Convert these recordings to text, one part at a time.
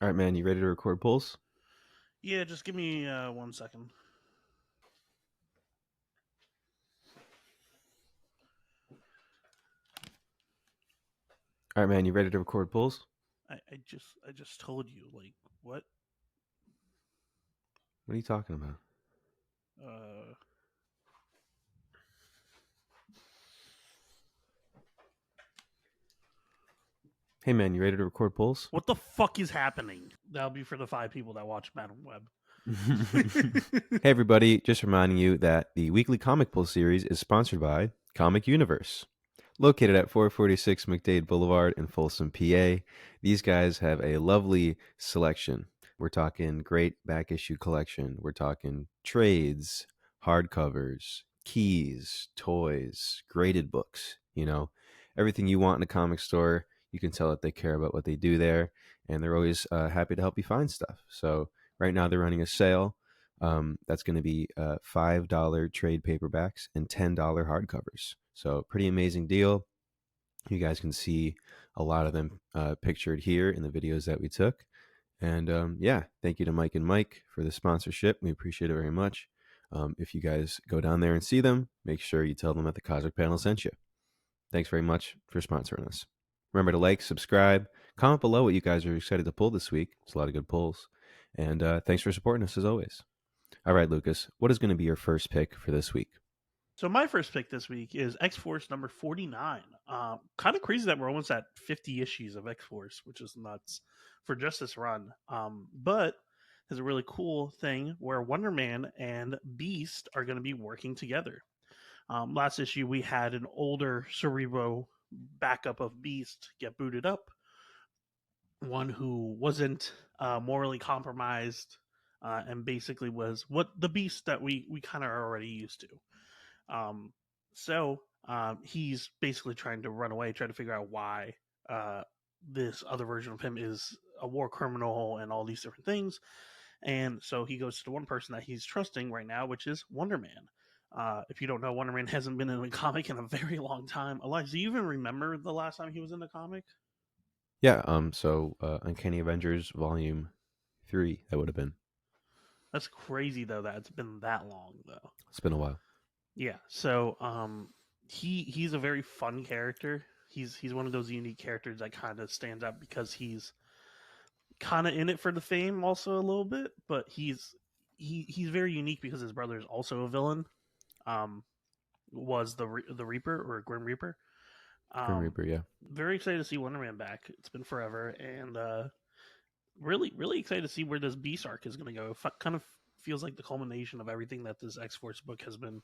All right, man, you ready to record polls? Yeah, just give me 1 second. All right, man, you ready to record polls? I just told you, like, what? What are you talking about? Uh, Hey, man, you ready to record polls? what the fuck is happening? That'll be for the 5 people that watch Madam Web. Hey, everybody, just reminding you that the weekly comic poll series is sponsored by Comic Universe. Located at 446 McDade Boulevard in Folsom, PA, these guys have a lovely selection. We're talking great back issue collection. We're talking trades, hardcovers, keys, toys, graded books. Everything you want in a comic store. You can tell that they care about what they do there, and they're always happy to help you find stuff. So right now they're running a sale. That's going to be $5 trade paperbacks and $10 hardcovers. So pretty amazing deal. You guys can see a lot of them pictured here in the videos that we took. And yeah, thank you to Mike and Mike for the sponsorship. We appreciate it very much. If you guys go down there and see them, make sure you tell them that the Cosmic Panel sent you. Thanks very much for sponsoring us. Remember to like, subscribe, comment below what you guys are excited to pull this week. It's a lot of good pulls. And thanks for supporting us as always. All right, Lucas, what is going to be your first pick for this week? So my first pick this week is X Force number 49. Kind of crazy that we're almost at 50 issues of X Force, which is nuts for just this run. But there's a really cool thing where Wonder Man and Beast are going to be working together. Last issue, we had an older Cerebro backup of Beast get booted up, one who wasn't morally compromised and basically was what the Beast that we kind of are already used to. He's basically trying to run away, trying to figure out why this other version of him is a war criminal and all these different things. And so he goes to the one person that he's trusting right now, which is Wonder Man. If you don't know, Wonder Man hasn't been in a comic in a very long time. Elias, do you even remember the last time he was in a comic? Yeah, so Uncanny Avengers Volume 3, that would have been. That's crazy though that it's been that long though. It's been a while. Yeah. So he's a very fun character. He's one of those unique characters that kind of stands out because he's kind of in it for the fame also a little bit, but he's very unique because his brother is also a villain. Um was the Reaper or Grim Reaper. Grim Um, Reaper, yeah. very excited to see Wonder Man back. It's been forever, and really excited to see where this Beast arc is going to go. It kind of feels like the culmination of everything that this X Force book has been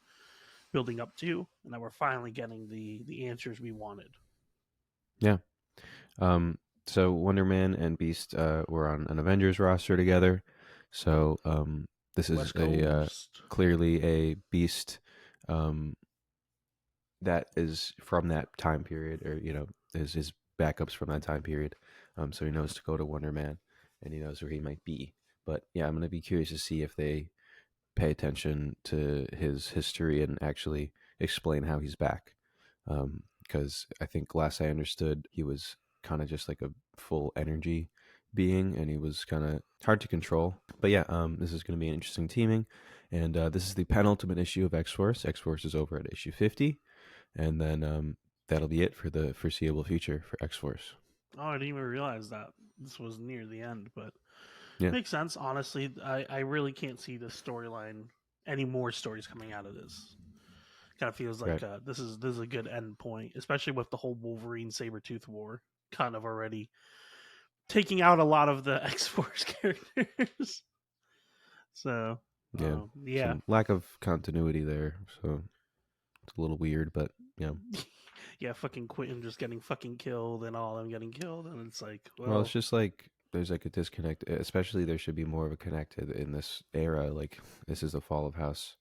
building up to, and that we're finally getting the answers we wanted. Yeah. So Wonder Man and Beast were on an Avengers roster together. So this is West Coast. clearly a Beast that is from that time period, or his backups from that time period. So he knows to go to Wonder Man, and he knows where he might be. But yeah, I'm gonna be curious to see if they pay attention to his history and actually explain how he's back. Because I think last I understood, he was kind of just like a full energy being, and he was kind of hard to control. But yeah, this is going to be an interesting teaming, and this is the penultimate issue of X Force. X Force is over at issue 50, and then that'll be it for the foreseeable future for X Force. Oh, I didn't even realize that this was near the end, but Yeah, makes sense. Honestly, I really can't see this storyline any more stories coming out of this. Kind of feels like right. this is a good end point, especially with the whole Wolverine Sabretooth war kind of already taking out a lot of the X Force characters. So Yeah, yeah. some lack of continuity there, so it's a little weird, but yeah. Yeah, fucking Quentin just getting fucking killed and all them getting killed, and it's like, Well, it's well, just like there's like a disconnect. Especially there should be more of a connect in this era. Like this is the Fall of House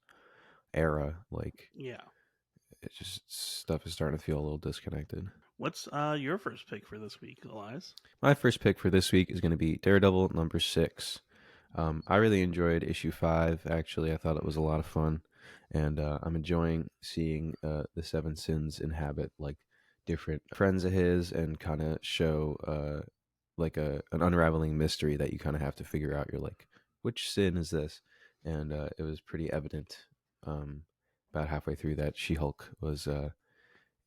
era. Like yeah. it's just stuff is starting to feel a little disconnected. What's your first pick for this week, Elias? My first pick for this week is going to be Daredevil number 6. I really enjoyed issue 5. Actually, I thought it was a lot of fun, and I'm enjoying seeing the Seven Sins inhabit like different friends of his and kind of show like an unraveling mystery that you kind of have to figure out. You're like, which sin is this? And it was pretty evident um, about halfway through that She-Hulk was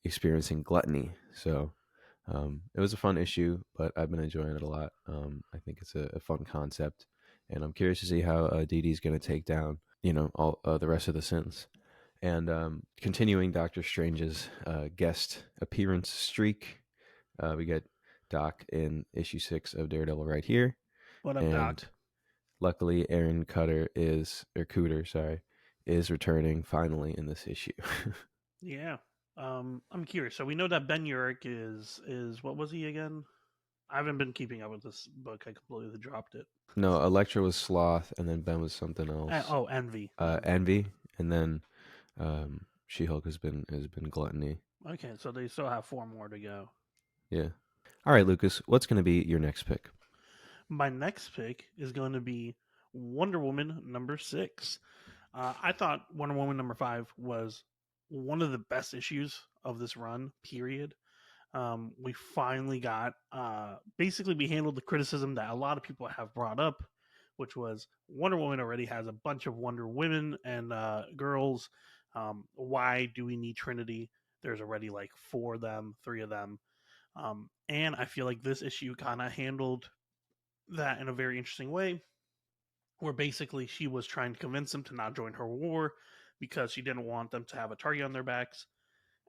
experiencing gluttony. So it was a fun issue, but I've been enjoying it a lot. I think it's a fun concept, and I'm curious to see how Dee Dee's going to take down, all the rest of the sins. And continuing Doctor Strange's guest appearance streak, we get Doc in issue 6 of Daredevil right here, What up, and Doc? luckily Aaron Cooter, sorry, is returning finally in this issue. Yeah. I'm curious. So we know that Ben Urich is what was he again? I haven't been keeping up with this book. I completely dropped it. No, Elektra was Sloth, and then Ben was something else. Oh, Envy. Envy. Envy, and then She Hulk has been Gluttony. Okay, so they still have 4 more to go. Yeah. All right, Lucas. What's going to be your next pick? My next pick is going to be Wonder Woman number 6. I thought Wonder Woman number 5 was one of the best issues of this run. Period. We finally got basically we handled the criticism that a lot of people have brought up, which was Wonder Woman already has a bunch of Wonder Women and girls. Why do we need Trinity? There's already like 4 of them, 3 of them. And I feel like this issue kind of handled that in a very interesting way, where basically she was trying to convince them to not join her war because she didn't want them to have a target on their backs.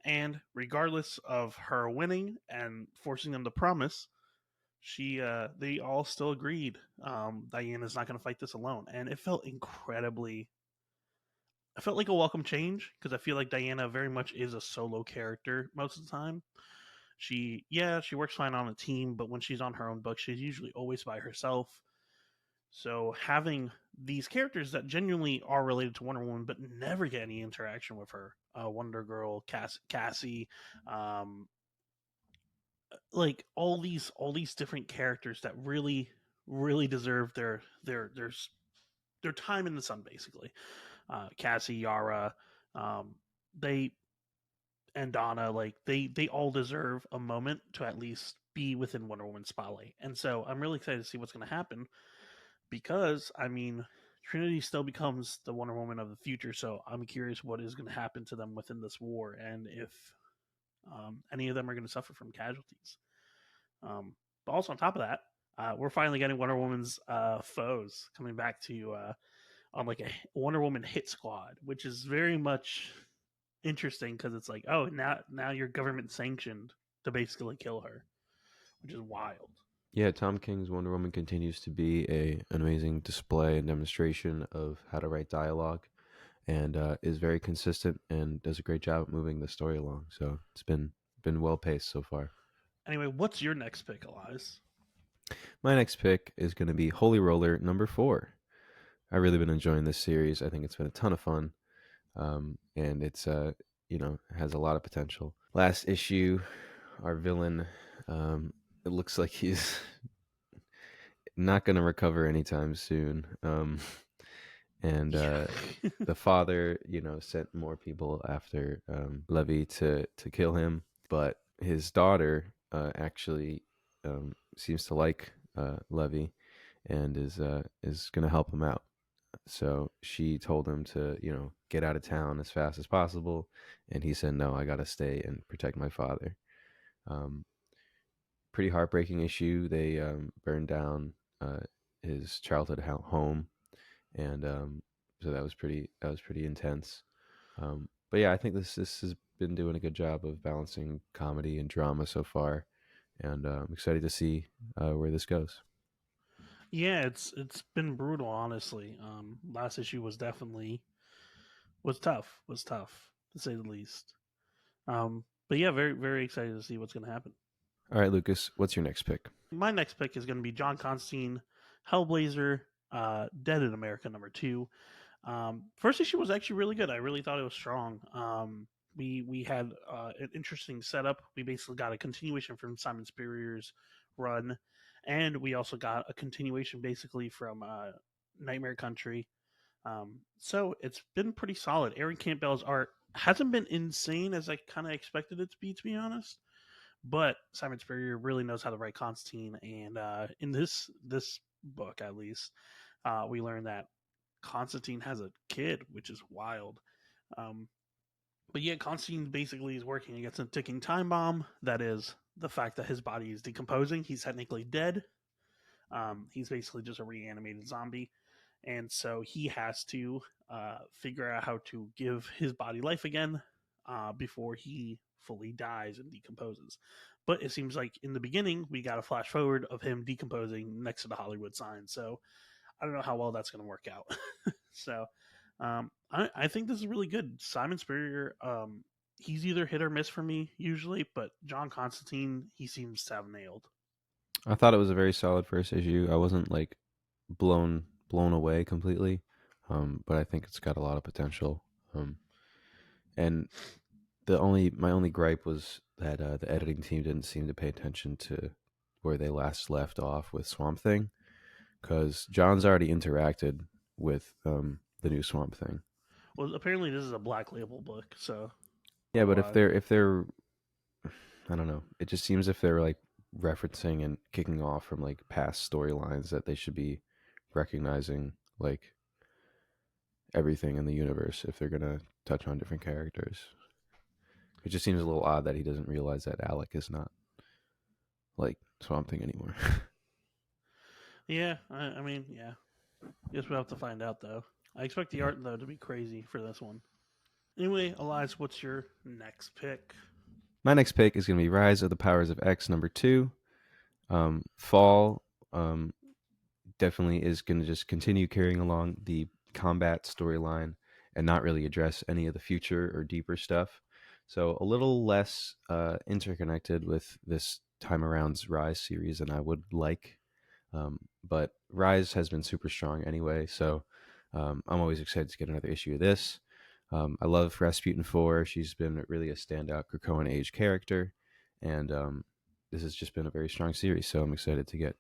And regardless of her winning and forcing them to promise, they all still agreed. Diana's not going to fight this alone, and it felt incredibly. I felt like a welcome change because I feel like Diana very much is a solo character most of the time. She works fine on a team, but when she's on her own book, she's usually always by herself. So having these characters that genuinely are related to Wonder Woman but never get any interaction with her, Wonder Girl, Cassie, um, like all these different characters that really deserve their time in the sun, basically. Cassie, Yara, um, they and Donna, like they all deserve a moment to at least be within Wonder Woman's spotlight. And so I'm really excited to see what's going to happen because I mean Trinity still becomes the Wonder Woman of the future. So I'm curious what is going to happen to them within this war and if any of them are going to suffer from casualties. But also on top of that, we're finally getting Wonder Woman's foes coming back to on like a Wonder Woman hit squad, which is very much interesting because it's like, oh, now you're government sanctioned to basically kill her, which is wild. Yeah, Tom King's Wonder Woman continues to be an amazing display and demonstration of how to write dialogue, and is very consistent and does a great job at moving the story along. So it's been well paced so far. Anyway, what's your next pick, Elias? My next pick is going to be Holy Roller number 4. I've really been enjoying this series. I think it's been a ton of fun, and it's has a lot of potential. Last issue, our villain, it looks like he's not going to recover anytime soon. And Yeah. the father, sent more people after Levy to kill him, but his daughter actually seems to like Levy and is going to help him out. So she told him to, get out of town as fast as possible, and he said, "No, I got to stay and protect my father." Um, Pretty heartbreaking issue. They burned down his childhood home, and so that was pretty intense. But yeah, I think this has been doing a good job of balancing comedy and drama so far, and I'm excited to see where this goes. Yeah, it's been brutal, honestly. Last issue was definitely was tough to say the least. But yeah, very excited to see what's going to happen. All right, Lucas, what's your next pick? My next pick is going to be John Constantine, Hellblazer, Dead in America number 2. First issue was actually really good. I really thought it was strong. We had an interesting setup. We basically got a continuation from Simon Spurrier's run, and we also got a continuation basically from Nightmare Country. So it's been pretty solid. Aaron Campbell's art hasn't been insane as I kind of expected it to be honest. But Simon Spurrier really knows how to write Constantine, and in this book at least, we learn that Constantine has a kid, which is wild. Um, but yeah, Constantine basically is working against a ticking time bomb. That is the fact that his body is decomposing. He's technically dead. He's basically just a reanimated zombie, and so he has to figure out how to give his body life again before he fully dies and decomposes. But it seems like in the beginning we got a flash forward of him decomposing next to the Hollywood sign. So I don't know how well that's going to work out. So I think this is really good. Simon Spurrier, he's either hit or miss for me usually, but John Constantine, he seems to have nailed. I thought it was a very solid first issue. I wasn't like blown away completely, but I think it's got a lot of potential. And the only my only gripe was that the editing team didn't seem to pay attention to where they last left off with Swamp Thing, because John's already interacted with the new Swamp Thing. Well, apparently this is a Black Label book, so Yeah, but if otherwise, they're I don't know, it just seems if they're like referencing and kicking off from like past storylines that they should be recognizing like everything in the universe if they're gonna touch on different characters. It just seems a little odd that he doesn't realize that Alec is not like Swamp Thing anymore. yeah. I mean, yeah. Guess we'll have to find out though. I expect the Yeah. art though to be crazy for this one. Anyway, Elias, what's your next pick? My next pick is going to be Rise of the Powers of X #2. Fall definitely is going to just continue carrying along the combat storyline and not really address any of the future or deeper stuff. So a little less interconnected with this time around's Rise series than I would like. But Rise has been super strong anyway, so I'm always excited to get another issue of this. I love Rasputin 4. She's been really a standout Krakoan age character, and this has just been a very strong series, so I'm excited to get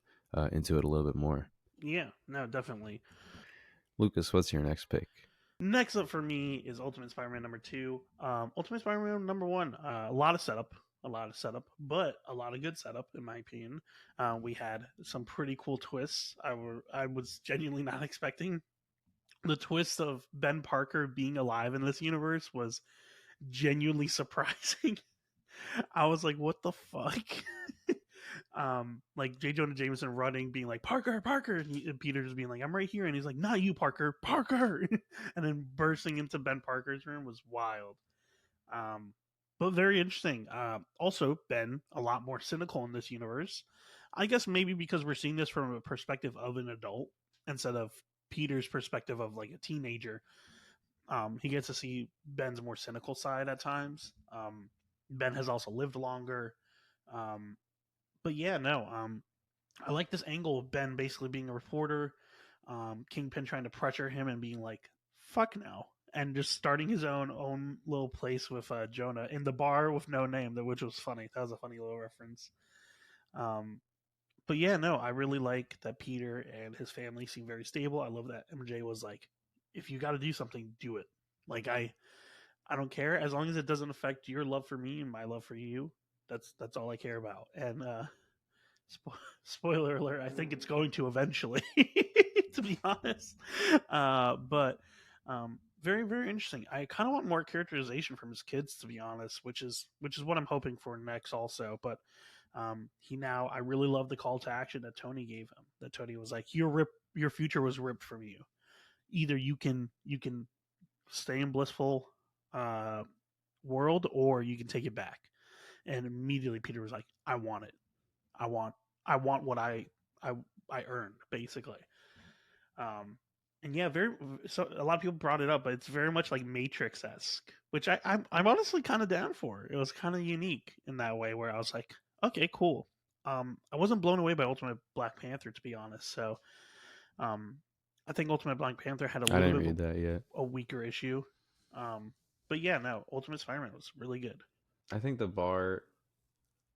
into it a little bit more. Yeah, no, definitely. Lucas, what's your next pick? Next up for me is Ultimate Spider-Man #2. Ultimate Spider-Man #1. A lot of setup, but a lot of good setup in my opinion. We had some pretty cool twists. I was genuinely not expecting. The twist of Ben Parker being alive in this universe was genuinely surprising. I was like, what the fuck? Like J. Jonah Jameson running, being like, Parker, Parker, and Peter just being like, I'm right here, and he's like, not you, Parker, Parker, and then bursting into Ben Parker's room was wild. Um, but very interesting. Also, Ben a lot more cynical in this universe. I guess maybe because we're seeing this from a perspective of an adult instead of Peter's perspective of like a teenager. He gets to see Ben's more cynical side at times. Ben has also lived longer. Um, but yeah, no. I like this angle of Ben basically being a reporter, Kingpin trying to pressure him and being like, "Fuck no," and just starting his own little place with Jonah in the bar with no name, which was funny. That was a funny little reference. Um, but yeah, no, I really like that Peter and his family seem very stable. I love that MJ was like, "If you got to do something, do it." Like I don't care as long as it doesn't affect your love for me and my love for you. That's all I care about. And spoiler alert, I think it's going to eventually, to be honest. But very very interesting. I kind of want more characterization from his kids, to be honest, which is what I'm hoping for next also. But he now I really love the call to action that Tony gave him. That Tony was like, your future was ripped from you. Either you can stay in blissful uh, world, or you can take it back. And immediately Peter was like, I want it. I want I want what I I earned, basically. Um, and yeah, very so a lot of people brought it up, but it's very much like Matrix esque, which I'm honestly kind of down for. It was kind of unique in that way, where I was like, okay, cool. I wasn't blown away by Ultimate Black Panther, to be honest. So, um, I think Ultimate Black Panther had a I little didn't bit of read that yet. a weaker issue. But yeah, no, Ultimate Spider-Man was really good. I think the bar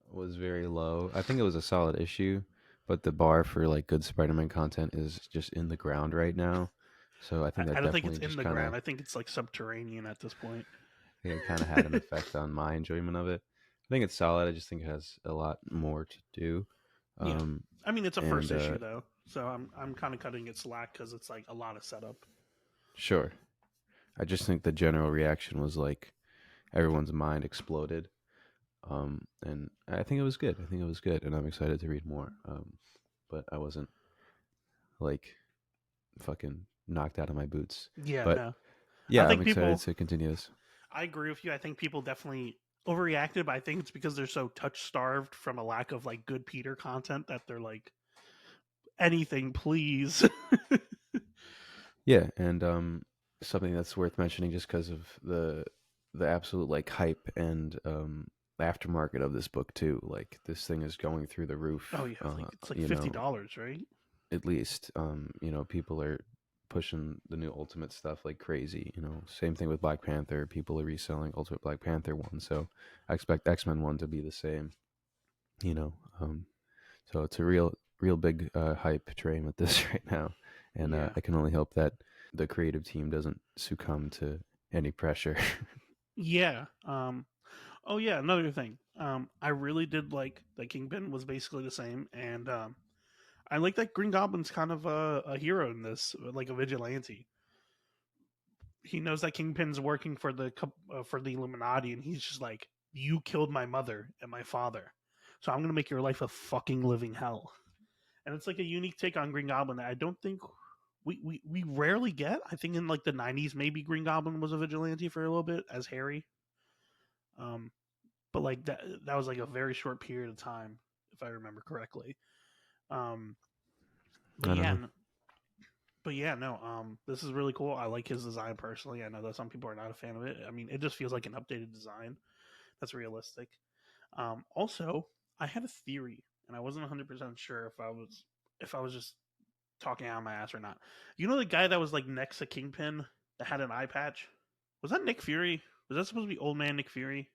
was very low. I think it was a solid issue, but the bar for like good Spider-Man content is just in the ground right now. So I think I that don't think it's definitely in just the kind of ground. I think it's like subterranean at this point. I think it kind of had an effect on my enjoyment of it. I think it's solid. I just think it has a lot more to do. Yeah, Um, I mean it's a first and issue though, so I'm kind of cutting it slack because it's like a lot of setup. Sure, I just think the general reaction was like everyone's mind exploded. And I think it was good. I think it was good, and I'm excited to read more. But I wasn't like fucking knocked out of my boots. Yeah, But no, I yeah, I'm think excited people. to continue this. I agree with you. I think people definitely overreacted, but I think it's because they're so touch starved from a lack of like good Peter content that they're like anything, please. Yeah, and something that's worth mentioning just because of the absolute like hype and aftermarket of this book too. Like this thing is going through the Oh roof. yeah, it's like You know, $50, right? at least people are pushing the new Ultimate stuff like crazy. Same thing with Black Panther. People are reselling Ultimate Black Panther one, so I expect X-Men one to be the same. You know, um, so it's a real big hype train with this right now, and Yeah, I can only hope that the creative team doesn't succumb to any pressure. yeah. Oh yeah, another thing. I really did like that Kingpin was basically the same, and I like that Green Goblin's kind of a hero in this, like a vigilante. He knows that Kingpin's working for the Illuminati, and he's just like, "You killed my mother and my father, so I'm gonna make your life a fucking living hell." And it's like a unique take on Green Goblin that I don't think we rarely get. I think in like the '90s, maybe Green Goblin was a vigilante for a little bit as Harry, um, but like that was like a very short period of time, if I remember correctly. Um, but I don't yeah, know. but yeah, no. This is really cool. I like his design personally. I know that some people are not a fan of it. I mean, it just feels like an updated design that's realistic. Also, I had a theory, and I wasn't 100% sure if I was just talking out of my ass or not. You know the guy that was like next to Kingpin that had an eye patch? Was that Nick Fury? Was that supposed to be old man Nick Fury?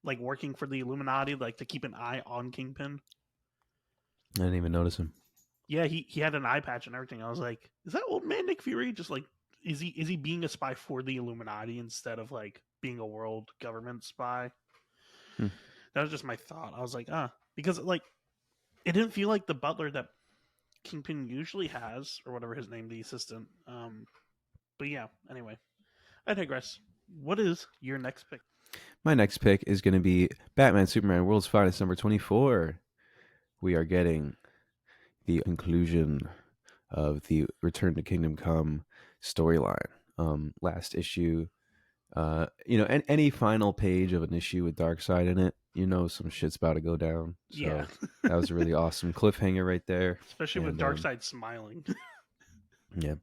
Like working for the Illuminati, like to keep an eye on Kingpin? I didn't even notice him. Yeah, he had an eye patch and everything. I was like, is that old man Nick Fury? Just like is he being a spy for the Illuminati instead of like being a world government spy? Hmm. That was just my thought. I was like, because like it didn't feel like the butler that Kingpin usually has, or whatever his name, the assistant. But yeah, anyway, I digress. What is your next pick? My next pick is going to be Batman Superman World's Finest number 24. We are getting the conclusion of the Return to Kingdom Come storyline. Last issue, any final page of an issue with Darkseid in it, some shit's about to go down. Yeah, So that was a really awesome cliffhanger right there. especially with And Darkseid smiling. yeah,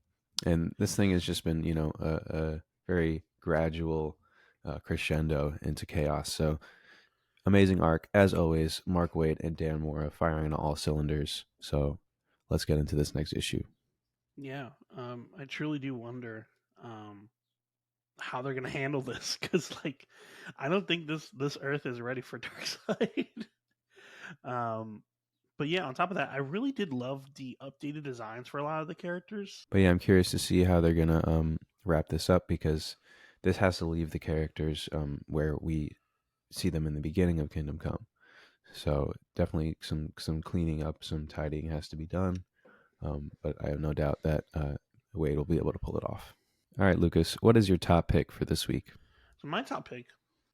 and this thing has just been, a very gradual crescendo into chaos. So amazing arc as always. Mark Waid and Dan Mora firing on all cylinders. So let's get into this next issue. Yeah, I truly do wonder um, how they're gonna handle this because, like, I don't think this Earth is ready for Darkseid. um, but yeah, on top of that, I really did love the updated designs for a lot of the characters. But yeah, I'm curious to see how they're gonna wrap this up because this has to leave the characters where we see them in the beginning of Kingdom Come. So definitely some cleaning up, some tidying has to be done. But I have no doubt that Wade will be able to pull it off. All right, Lucas, what is your top pick for this week? So my top pick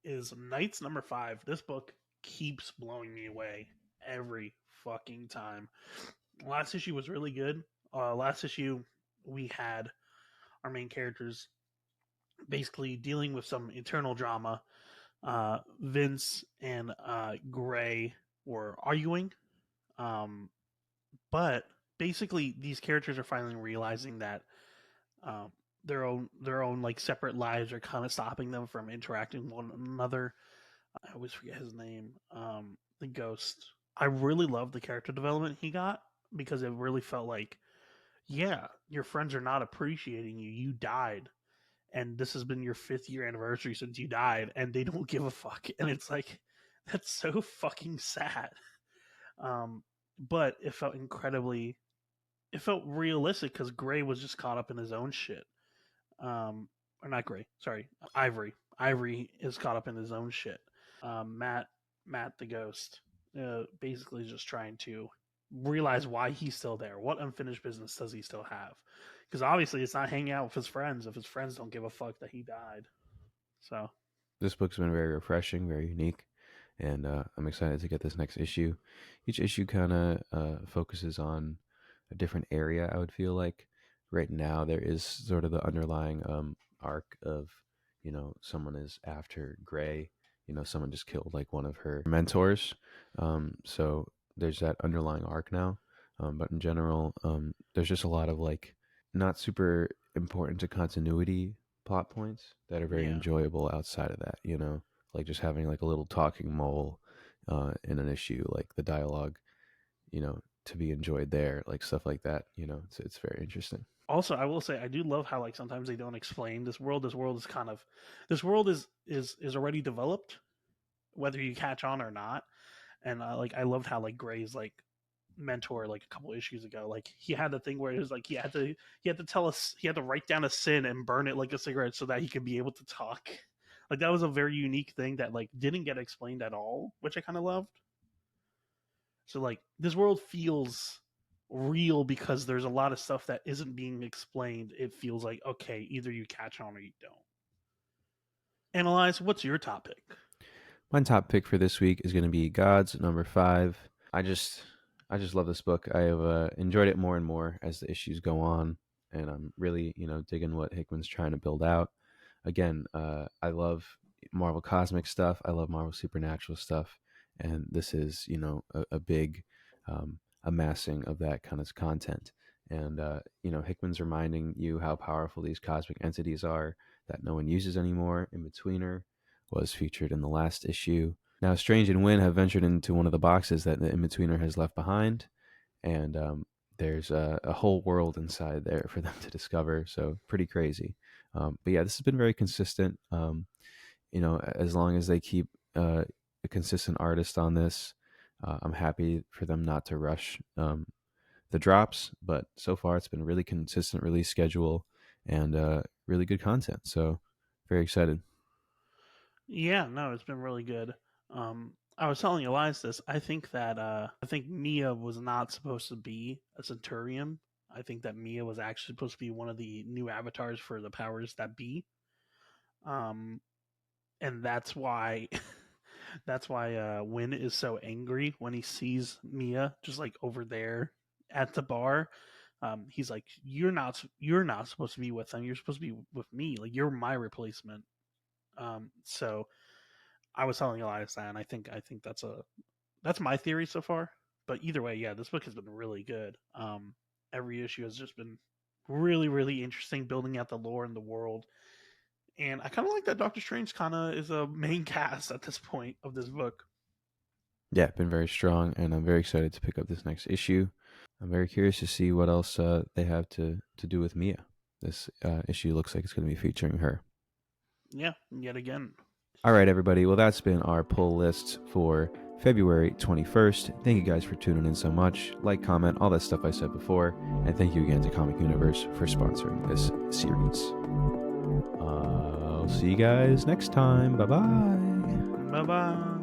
is Knights number 5. This book keeps blowing me away every fucking time. Last issue was really good. Last issue we had our main characters basically dealing with some internal drama. Vince and Gray were arguing, um, but basically these characters are finally realizing that um, their own like separate lives are kind of stopping them from interacting with one another. I always forget his name. The Ghost. I really love the character development he got because it really felt like, yeah, your friends are not appreciating you. You died, and this has been your 5th year anniversary since you died, and they don't give a fuck. And it's like, that's so fucking sad. Um, but it felt realistic because Gray was just caught up in his own shit. Or not Gray, sorry, Ivory. Ivory is caught up in his own shit. Matt Matt the Ghost, basically just trying to realize why he's still there. What unfinished business does he still have? Because obviously it's not hanging out with his friends if his friends don't give a fuck that he died. So This book's been very refreshing, very unique, and I'm excited to get this next issue. Each issue kind of focuses on a different area. I would feel like right now there is sort of the underlying arc of, someone is after Gray. Someone just killed like one of her mentors. So there's that underlying arc now. But in general, there's just a lot of like not super important to continuity plot points that are very yeah. enjoyable outside of that, like just having like a little talking mole in an issue, like the dialogue, to be enjoyed there, like stuff like that, it's very interesting. Also, I will say I do love how like sometimes they don't explain this world. This world is already developed, whether you catch on or not. And I loved how like Gray's like mentor like a couple issues ago, like he had the thing where it was like he had to write down a sin and burn it like a cigarette so that he could be able to talk. Like that was a very unique thing that like didn't get explained at all, which I kind of loved. So like this world feels real because there's a lot of stuff that isn't being explained. It feels like okay, either you catch on or you don't. Analyze, what's your topic? My top pick for this week is going to be God's number 5. I just love this book. I have enjoyed it more and more as the issues go on, and I'm really digging what Hickman's trying to build out. Again, I love Marvel cosmic stuff. I love Marvel supernatural stuff, and this is a big amassing of that kind of content. And Hickman's reminding you how powerful these cosmic entities are that no one uses anymore. In-Betweener was featured in the last issue. Now, Strange and Wynn have ventured into one of the boxes that the In-Betweener has left behind, and there's a whole world inside there for them to discover. So pretty crazy. But yeah, this has been very consistent. As long as they keep a consistent artist on this, I'm happy for them not to rush the drops. But so far, it's been a really consistent release schedule and really good content. So very excited. Yeah, no, it's been really good. I was telling Elias this. I think Mia was not supposed to be a Centurion. I think that Mia was actually supposed to be one of the new avatars for the powers that be. Um, and that's why that's why Win is so angry when he sees Mia just like over there at the bar. He's like, you're not supposed to be with them. You're supposed to be with me. Like you're my replacement. So I was telling Elias that, and I think that's my theory so far. But either way, yeah, this book has been really good. Every issue has just been really, really interesting, building out the lore and the world. And I kind of like that Doctor Strange kind of is a main cast at this point of this book. Yeah, been very strong, and I'm very excited to pick up this next issue. I'm very curious to see what else they have to do with Mia. This issue looks like it's going to be featuring her. Yeah, yet again. All right, everybody. Well, that's been our pull list for February 21st. Thank you guys for tuning in so much. Like, comment, all that stuff I said before. And thank you again to Comic Universe for sponsoring this series. I'll see you guys next time. Bye-bye. Bye bye.